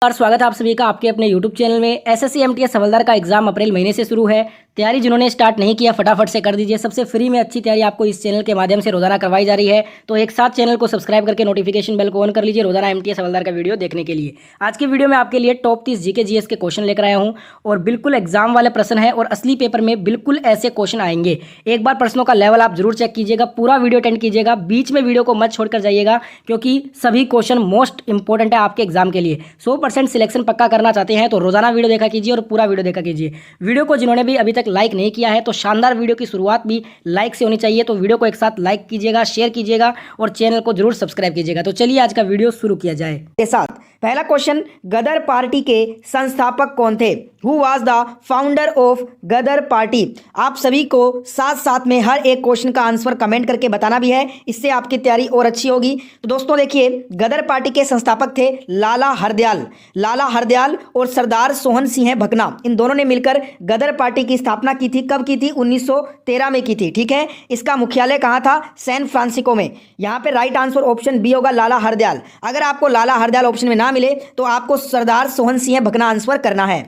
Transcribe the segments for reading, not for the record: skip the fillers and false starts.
और स्वागत है आप सभी का आपके अपने YouTube चैनल में। एसएससी एमटीएस हवलदार का एग्जाम अप्रैल महीने से शुरू है। तैयारी जिन्होंने स्टार्ट नहीं किया फटाफट से कर दीजिए। सबसे फ्री में अच्छी तैयारी आपको इस चैनल के माध्यम से रोजाना करवाई जा रही है। तो एक साथ चैनल को सब्सक्राइब करके नोटिफिकेशन बेल को ऑन कर लीजिए रोजाना एमटीएस हवलदार का वीडियो देखने के लिए। आज की वीडियो में आपके लिए टॉप 30 जीके जीएस के क्वेश्चन लेकर आया हूँ और बिल्कुल एग्जाम वाले प्रश्न है और असली पेपर में बिल्कुल ऐसे क्वेश्चन आएंगे। एक बार प्रश्नों का लेवल आप जरूर चेक कीजिएगा, पूरा वीडियो अटेंड कीजिएगा, बीच में वीडियो को मत छोड़कर जाइएगा क्योंकि सभी क्वेश्चन मोस्ट इंपॉर्टेंट है आपके एग्जाम के लिए। 100% सिलेक्शन पक्का करना चाहते हैं तो रोजाना वीडियो देखा कीजिए और पूरा वीडियो देखा कीजिए। वीडियो को जिन्होंने भी अभी तक लाइक नहीं किया है तो शानदार वीडियो की शुरुआत भी लाइक से होनी चाहिए। तो वीडियो को एक साथ लाइक कीजिएगा, शेयर कीजिएगा और चैनल को जरूर सब्सक्राइब कीजिएगा। तो चलिए आज का वीडियो शुरू किया जाए के साथ। पहला क्वेश्चन, गदर पार्टी के संस्थापक कौन थे? Who was the founder of Ghadar party? आप सभी को साथ साथ में हर एक क्वेश्चन का आंसर कमेंट करके बताना भी है, इससे आपकी तैयारी और अच्छी होगी। तो दोस्तों देखिए, गदर पार्टी के संस्थापक थे लाला हरदयाल और सरदार सोहन सिंह भकना। इन दोनों ने मिलकर गदर पार्टी की स्थापना की थी। कब की थी? 1913 में की थी। ठीक है, इसका मुख्यालय कहाँ था? सैन फ्रांसिस्को में। यहाँ पे राइट आंसर ऑप्शन बी होगा, लाला हरदयाल। अगर आपको लाला हरदयाल ऑप्शन में ना मिले तो आपको सरदार सोहन सिंह भकना आंसर करना है।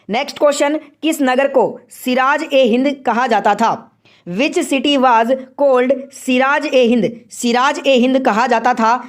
नेक्स्ट क्वेश्चन, किस नगर को सिराज ए हिंद कहा जाता था? Which city was called Siraj e Hind? Siraj e Hind कहा जाता था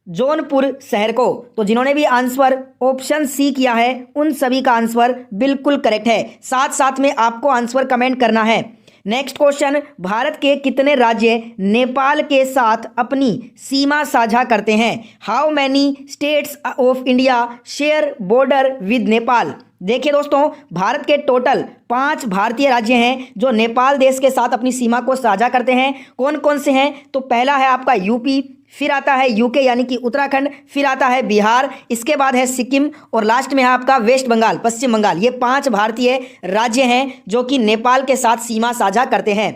जौनपुर शहर को। तो जिन्होंने भी आंसर ऑप्शन सी किया है उन सभी का आंसर बिल्कुल करेक्ट है। साथ साथ में आपको आंसर कमेंट करना है। नेक्स्ट क्वेश्चन, भारत के कितने राज्य नेपाल के साथ अपनी सीमा साझा करते हैं? How many states of India share border with Nepal? देखिए दोस्तों, भारत के टोटल 5 भारतीय राज्य हैं जो नेपाल देश के साथ अपनी सीमा को साझा करते हैं। कौन कौन से हैं? तो पहला है आपका यूपी, फिर आता है यूके यानी कि उत्तराखंड, फिर आता है बिहार, इसके बाद है सिक्किम और लास्ट में है आपका वेस्ट बंगाल, पश्चिम बंगाल। ये 5 भारतीय राज्य हैं जो कि नेपाल के साथ सीमा साझा करते हैं।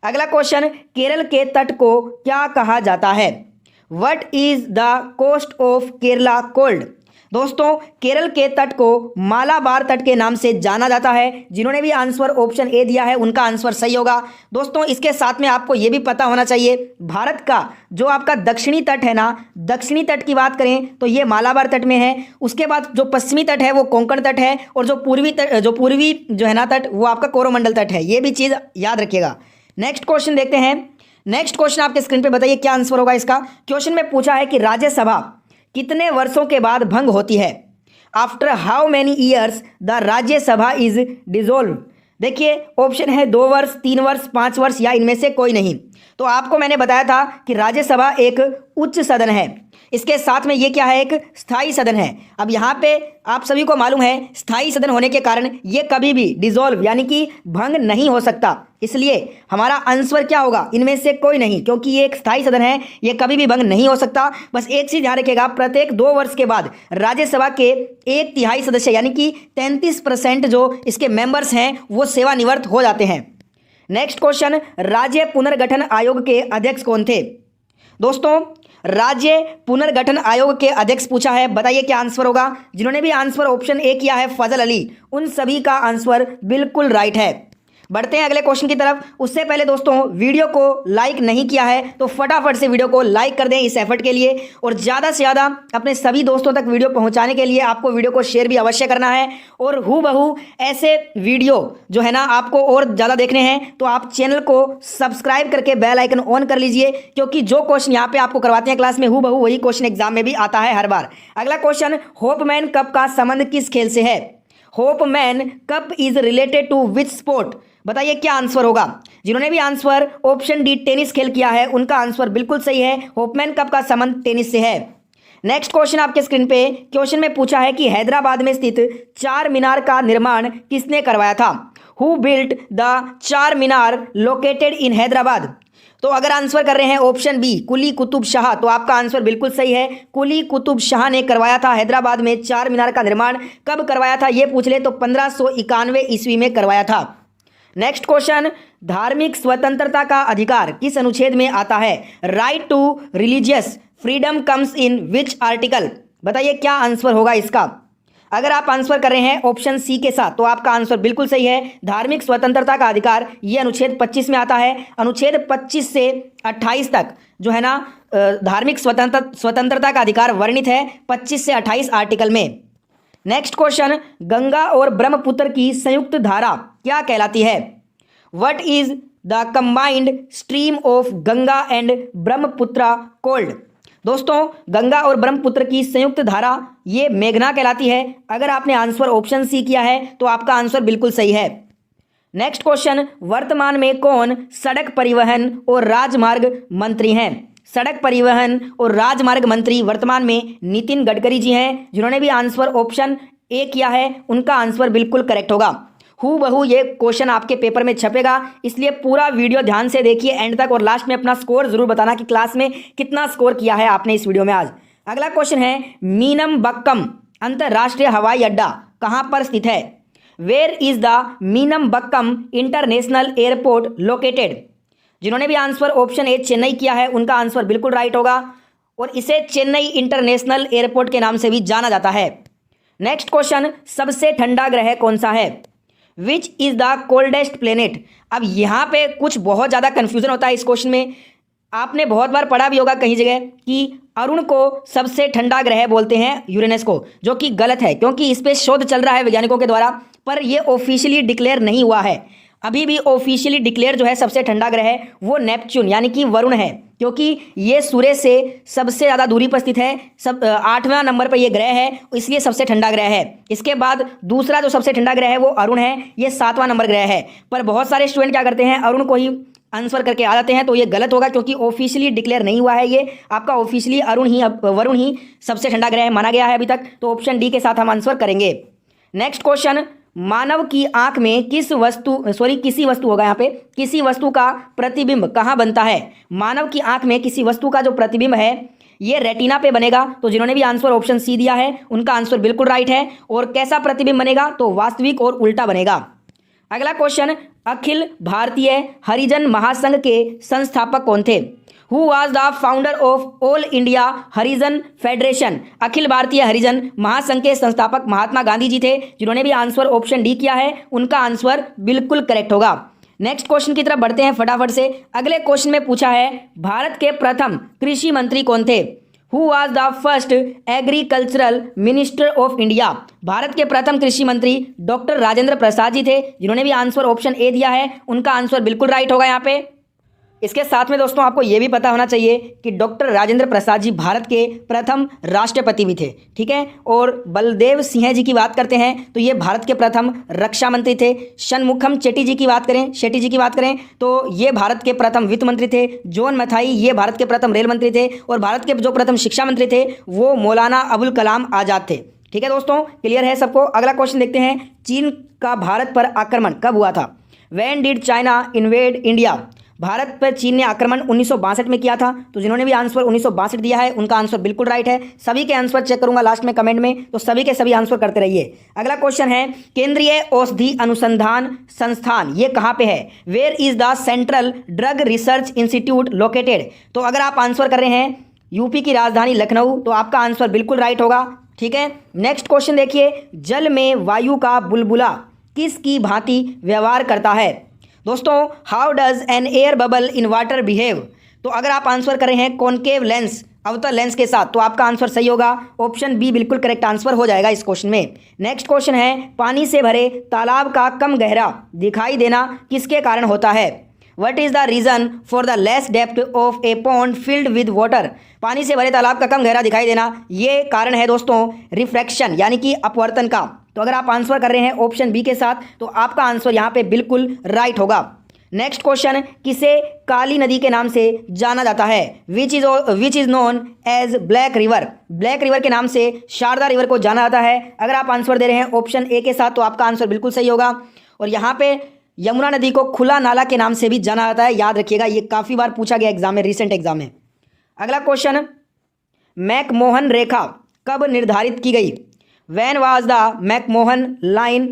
अगला क्वेश्चन, केरल के तट को क्या कहा जाता है? What is the coast of Kerala called? दोस्तों, केरल के तट को मालाबार तट के नाम से जाना जाता है। जिन्होंने भी आंसर ऑप्शन ए दिया है उनका आंसर सही होगा। दोस्तों, इसके साथ में आपको यह भी पता होना चाहिए, भारत का जो आपका दक्षिणी तट है ना, दक्षिणी तट की बात करें तो ये मालाबार तट में है। उसके बाद जो पश्चिमी तट है वो कोंकण तट है और जो पूर्वी जो है ना तट वो आपका कोरोमंडल तट है। ये भी चीज़ याद रखिएगा। नेक्स्ट क्वेश्चन देखते हैं। नेक्स्ट क्वेश्चन आपके स्क्रीन पर बताइए क्या आंसर होगा इसका। क्वेश्चन में पूछा है कि राज्यसभा कितने वर्षों के बाद भंग होती है? After how many years the Rajya Sabha is dissolve? देखिए, ऑप्शन है 2 वर्ष, 3 वर्ष, 5 वर्ष या इनमें से कोई नहीं। तो आपको मैंने बताया था कि राज्यसभा एक उच्च सदन है, इसके साथ में ये क्या है? एक स्थायी सदन है। अब यहाँ पे आप सभी को मालूम है स्थायी सदन होने के कारण ये कभी भी डिसॉल्व यानी कि भंग नहीं हो सकता। इसलिए हमारा आंसर क्या होगा? इनमें से कोई नहीं, क्योंकि ये एक स्थायी सदन है, ये कभी भी भंग नहीं हो सकता। बस एक चीज ध्यान रखिएगा, प्रत्येक 2 वर्ष के बाद राज्यसभा के 1/3 सदस्य यानी कि 33% जो इसके मेंबर्स हैं वो सेवानिवृत्त हो जाते हैं। नेक्स्ट क्वेश्चन, राज्य पुनर्गठन आयोग के अध्यक्ष कौन थे? दोस्तों, राज्य पुनर्गठन आयोग के अध्यक्ष पूछा है, बताइए क्या आंसर होगा। जिन्होंने भी आंसर ऑप्शन ए किया है फजल अली, उन सभी का आंसर बिल्कुल राइट है। बढ़ते हैं अगले क्वेश्चन की तरफ। उससे पहले दोस्तों, वीडियो को लाइक नहीं किया है तो फटाफट से वीडियो को लाइक कर दें इस एफर्ट के लिए, और ज़्यादा से ज़्यादा अपने सभी दोस्तों तक वीडियो पहुंचाने के लिए आपको वीडियो को शेयर भी अवश्य करना है। और हूबहू ऐसे वीडियो जो है ना आपको और ज़्यादा देखने हैं तो आप चैनल को सब्सक्राइब करके बेल आइकन ऑन कर लीजिए, क्योंकि जो क्वेश्चन यहाँ पे आपको करवाते हैं क्लास में हूबहू वही क्वेश्चन एग्जाम में भी आता है हर बार। अगला क्वेश्चन, होपमैन कप का संबंध किस खेल से है? Hopman cup is related to which sport? बताइए क्या आंसर होगा। जिन्होंने भी आंसर ऑप्शन डी टेनिस खेल किया है उनका आंसर बिल्कुल सही है। होपमैन कप का संबंध टेनिस से है। नेक्स्ट क्वेश्चन आपके स्क्रीन पे, क्वेश्चन में पूछा है कि हैदराबाद में स्थित चार मीनार का निर्माण किसने करवाया था? हु बिल्ट द चार मीनार लोकेटेड इन हैदराबाद? तो अगर आंसर कर रहे हैं ऑप्शन बी कुली कुतुब शाह तो आपका आंसर बिल्कुल सही है। कुली कुतुब शाह ने करवाया था हैदराबाद में चार मीनार का निर्माण। कब करवाया था ये पूछ ले तो 1591 ईस्वी में करवाया था। नेक्स्ट क्वेश्चन, धार्मिक स्वतंत्रता का अधिकार किस अनुच्छेद में आता है? Right to religious freedom comes in which article? बताइए क्या आंसर होगा इसका। अगर आप आंसर कर रहे हैं ऑप्शन सी के साथ तो आपका आंसर बिल्कुल सही है। धार्मिक स्वतंत्रता का अधिकार ये अनुच्छेद 25 में आता है। अनुच्छेद 25 से 28 तक जो है ना धार्मिक स्वतंत्रता का अधिकार वर्णित है 25 से 28 आर्टिकल में। नेक्स्ट क्वेश्चन, गंगा और ब्रह्मपुत्र की संयुक्त धारा क्या कहलाती है? What is the combined stream of Ganga and Brahmaputra called? दोस्तों, गंगा और ब्रह्मपुत्र की संयुक्त धारा ये मेघना कहलाती है। अगर आपने आंसर ऑप्शन सी किया है तो आपका आंसर बिल्कुल सही है। नेक्स्ट क्वेश्चन, वर्तमान में कौन सड़क परिवहन और राजमार्ग मंत्री हैं? सड़क परिवहन और राजमार्ग मंत्री वर्तमान में नितिन गडकरी जी हैं। जिन्होंने भी आंसर ऑप्शन ए किया है उनका आंसर बिल्कुल करेक्ट होगा। हूबहू ये क्वेश्चन आपके पेपर में छपेगा, इसलिए पूरा वीडियो ध्यान से देखिए एंड तक और लास्ट में अपना स्कोर जरूर बताना कि क्लास में कितना स्कोर किया है आपने इस वीडियो में आज। अगला क्वेश्चन है, मीनमबक्कम अंतरराष्ट्रीय हवाई अड्डा कहां पर स्थित है? Where is the Meenambakkam international airport located? जिन्होंने भी आंसर ऑप्शन ए चेन्नई किया है उनका आंसर बिल्कुल राइट होगा और इसे चेन्नई इंटरनेशनल एयरपोर्ट के नाम से भी जाना जाता है। नेक्स्ट क्वेश्चन, सबसे ठंडा ग्रह कौन सा है? Which is the coldest planet? अब यहाँ पे कुछ बहुत ज़्यादा कंफ्यूजन होता है इस क्वेश्चन में। आपने बहुत बार पढ़ा भी होगा कहीं जगह कि अरुण को सबसे ठंडा ग्रह बोलते हैं यूरेनस को, जो कि गलत है क्योंकि इस पर शोध चल रहा है वैज्ञानिकों के द्वारा, पर यह ऑफिशियली डिक्लेयर नहीं हुआ है। अभी भी ऑफिशियली डिक्लेयर जो है सबसे ठंडा ग्रह है वो नेपच्यून यानी कि वरुण है, क्योंकि ये सूर्य से सबसे ज़्यादा दूरी पर स्थित है। 8वां नंबर पर ये ग्रह है, इसलिए सबसे ठंडा ग्रह है। इसके बाद दूसरा जो सबसे ठंडा ग्रह है वो अरुण है, ये 7वां नंबर ग्रह है। पर बहुत सारे स्टूडेंट क्या करते हैं, अरुण को ही आंसर करके आ जाते हैं, तो ये गलत होगा क्योंकि ऑफिशियली डिक्लेयर नहीं हुआ है। ये आपका ऑफिशियली वरुण ही सबसे ठंडा ग्रह माना गया है अभी तक, तो ऑप्शन डी के साथ हम आंसर करेंगे। नेक्स्ट क्वेश्चन, मानव की आंख में किसी वस्तु का प्रतिबिंब कहाँ बनता है? मानव की आंख में किसी वस्तु का जो प्रतिबिंब है ये रेटिना पे बनेगा। तो जिन्होंने भी आंसर ऑप्शन सी दिया है उनका आंसर बिल्कुल राइट है। और कैसा प्रतिबिंब बनेगा? तो वास्तविक और उल्टा बनेगा। अगला क्वेश्चन, अखिल भारतीय हरिजन महासंघ के संस्थापक कौन थे? Who was the founder of all India Harijan federation? Akhil Bharatiya Harijan महासंघ के संस्थापक महात्मा गांधी जी थे। जिन्होंने भी आंसर ऑप्शन डी किया है उनका आंसर बिल्कुल करेक्ट होगा। नेक्स्ट क्वेश्चन की तरफ बढ़ते हैं फटाफट से। अगले क्वेश्चन में पूछा है, भारत के प्रथम कृषि मंत्री कौन थे? Who was the first agricultural minister of India? Bharat के प्रथम कृषि मंत्री डॉक्टर राजेंद्र प्रसाद जी थे। जिन्होंने भी आंसर ऑप्शन ए दिया है उनका आंसर बिल्कुल राइट होगा यहाँ पे। इसके साथ में दोस्तों आपको यह भी पता होना चाहिए कि डॉक्टर राजेंद्र प्रसाद जी भारत के प्रथम राष्ट्रपति भी थे, ठीक है। और बलदेव सिंह जी की बात करते हैं तो ये भारत के प्रथम रक्षा मंत्री थे। षणमुखम शेट्टी जी की बात करें तो ये भारत के प्रथम वित्त मंत्री थे। जॉन मथाई ये भारत के प्रथम रेल मंत्री थे। और भारत के जो प्रथम शिक्षा मंत्री थे वो मौलाना अबुल कलाम आज़ाद थे, ठीक है दोस्तों। क्लियर है सबको? अगला क्वेश्चन देखते हैं, चीन का भारत पर आक्रमण कब हुआ था? When did China invade India? Bharat पर चीन ने आक्रमण 1962 में किया था। तो जिन्होंने भी आंसर 1962 दिया है उनका आंसर बिल्कुल राइट है। सभी के आंसर चेक करूंगा लास्ट में कमेंट में, तो सभी के सभी आंसर करते रहिए। अगला क्वेश्चन है, केंद्रीय औषधि अनुसंधान संस्थान ये कहाँ पे है? Where is the central drug research institute located? तो अगर आप आंसर कर रहे हैं यूपी की राजधानी लखनऊ तो आपका आंसर बिल्कुल राइट होगा, ठीक है। नेक्स्ट क्वेश्चन देखिए, जल में वायु का बुलबुला किसकी भांति व्यवहार करता है? दोस्तों, how does N air bubble in water behave? तो अगर आप आंसर कर रहे हैं कॉनकेव लेंस अवतल लेंस के साथ तो आपका आंसर सही होगा। ऑप्शन बी बिल्कुल करेक्ट आंसर हो जाएगा इस क्वेश्चन में। नेक्स्ट क्वेश्चन है, पानी से भरे तालाब का कम गहरा दिखाई देना किसके कारण होता है? What is the reason for the less depth of a pond filled with water? पानी से भरे तालाब का कम गहरा दिखाई देना ये कारण है दोस्तों रिफ्रैक्शन यानी कि अपवर्तन का। तो अगर आप आंसर कर रहे हैं ऑप्शन बी के साथ तो आपका आंसर यहाँ पे बिल्कुल राइट होगा। नेक्स्ट क्वेश्चन, किसे काली नदी के नाम से जाना जाता है? Which is known as black river? Black river के नाम से शारदा रिवर को जाना जाता है। अगर आप आंसर दे रहे हैं ऑप्शन ए के साथ तो आपका आंसर बिल्कुल सही होगा। और यहाँ पे यमुना नदी को खुला नाला के नाम से भी जाना जाता है, याद रखिएगा, ये काफ़ी बार पूछा गया एग्जाम में, रिसेंट एग्जाम में। अगला क्वेश्चन, मैकमोहन रेखा कब निर्धारित की गई? When was the McMahon line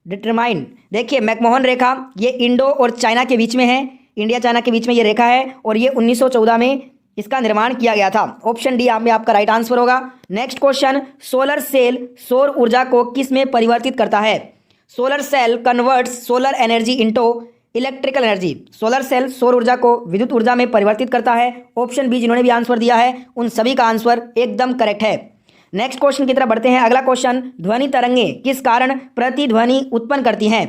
determined? देखिए, मैकमोहन रेखा ये इंडो और चाइना के बीच में है, इंडिया चाइना के बीच में ये रेखा है और ये 1914 में इसका निर्माण किया गया था। ऑप्शन डी में आपका राइट आंसर होगा। नेक्स्ट क्वेश्चन, सोलर सेल सौर ऊर्जा को किस में परिवर्तित करता है? Solar cell converts solar energy into electrical energy. Solar cell सौर ऊर्जा को विद्युत ऊर्जा में परिवर्तित करता है। ऑप्शन बी जिन्होंने भी आंसर दिया है उन सभी का आंसर एकदम करेक्ट है। नेक्स्ट क्वेश्चन की तरफ बढ़ते हैं। अगला क्वेश्चन, ध्वनि तरंगें किस कारण प्रतिध्वनि उत्पन्न करती हैं?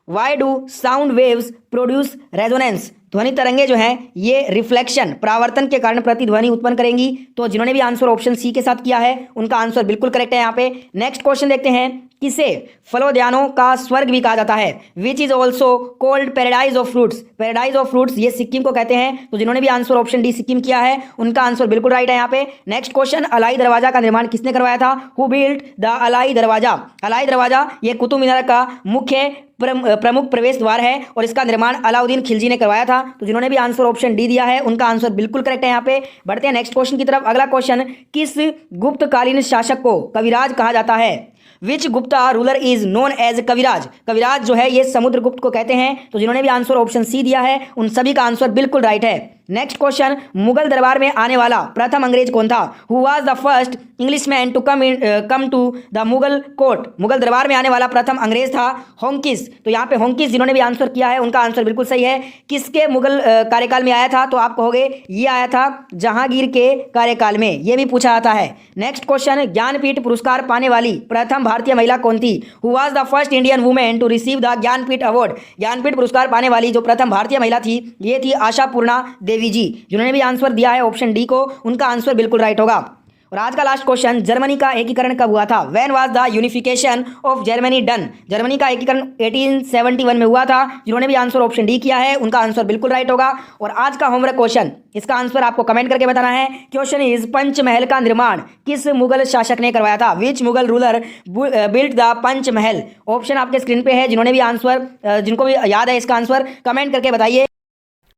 Why do sound waves produce resonance? ध्वनि तरंगे जो हैं ये रिफ्लेक्शन परावर्तन के कारण प्रतिध्वनि उत्पन्न करेंगी। तो जिन्होंने भी आंसर ऑप्शन सी के साथ किया है उनका आंसर बिल्कुल करेक्ट है यहाँ पे। नेक्स्ट क्वेश्चन देखते हैं, किसे फलोद्यानों का स्वर्ग भी कहा जाता है? Which is also cold paradise of fruits? Paradise of fruits ये सिक्किम को कहते हैं। तो जिन्होंने भी आंसर ऑप्शन डी सिक्किम किया है उनका आंसर बिल्कुल राइट है यहाँ पे। नेक्स्ट क्वेश्चन, अलाई दरवाजा का निर्माण किसने करवाया था? हु बिल्ट द अलाई दरवाजा? अलाई दरवाजा ये कुतुब मीनार का मुख्य प्रमुख प्रवेश द्वार है और इसका निर्माण अलाउद्दीन खिलजी ने करवाया था। तो जिन्होंने भी आंसर ऑप्शन डी दिया है उनका आंसर बिल्कुल करेक्ट है यहाँ पे। बढ़ते हैं नेक्स्ट क्वेश्चन की तरफ। अगला क्वेश्चन, किस गुप्तकालीन शासक को कविराज कहा जाता है? Which Gupta ruler is known as Kaviraj? Kaviraj जो है ये समुद्रगुप्त को कहते हैं। तो जिन्होंने भी आंसर ऑप्शन सी दिया है उन सभी का आंसर बिल्कुल राइट है। नेक्स्ट क्वेश्चन, मुगल दरबार में आने वाला प्रथम अंग्रेज कौन था? Who was the first Englishman to come to the Mughal court? Mughal दरबार में आने वाला प्रथम अंग्रेज था होंकिस। तो यहाँ पे होंकिस जिन्होंने भी आंसर किया है उनका आंसर बिल्कुल सही है। किसके मुगल कार्यकाल में आया था? तो आप कहोगे ये आया था जहांगीर के कार्यकाल में, ये भी पूछा जाता है। नेक्स्ट क्वेश्चन, ज्ञानपीठ पुरस्कार पाने वाली प्रथम भारतीय महिला कौन थी? Who was the first Indian women to receive the Jnanpith award? Jnanpith पुरस्कार पाने वाली जो प्रथम भारतीय महिला थी ये थी आशापूर्णा देवी जी। जिन्होंने भी आंसर दिया है ऑप्शन डी को उनका आंसर बिल्कुल राइट होगा। और आज का लास्ट क्वेश्चन, जर्मनी का एकीकरण कब हुआ था? When was the unification of Germany done? Germany का एकीकरण 1871 में हुआ था। जिन्होंने भी आंसर ऑप्शन डी किया है उनका आंसर बिल्कुल राइट होगा। और आज का होमवर्क क्वेश्चन, इसका आंसर आपको कमेंट करके बताना है। क्वेश्चन इज, पंचमहल का निर्माण किस मुगल शासक ने करवाया था? Which Mughal ruler built the Panchmahal? Option आपके स्क्रीन पे है। जिन्होंने भी आंसर जिनको भी याद है इसका आंसर कमेंट करके बताइए।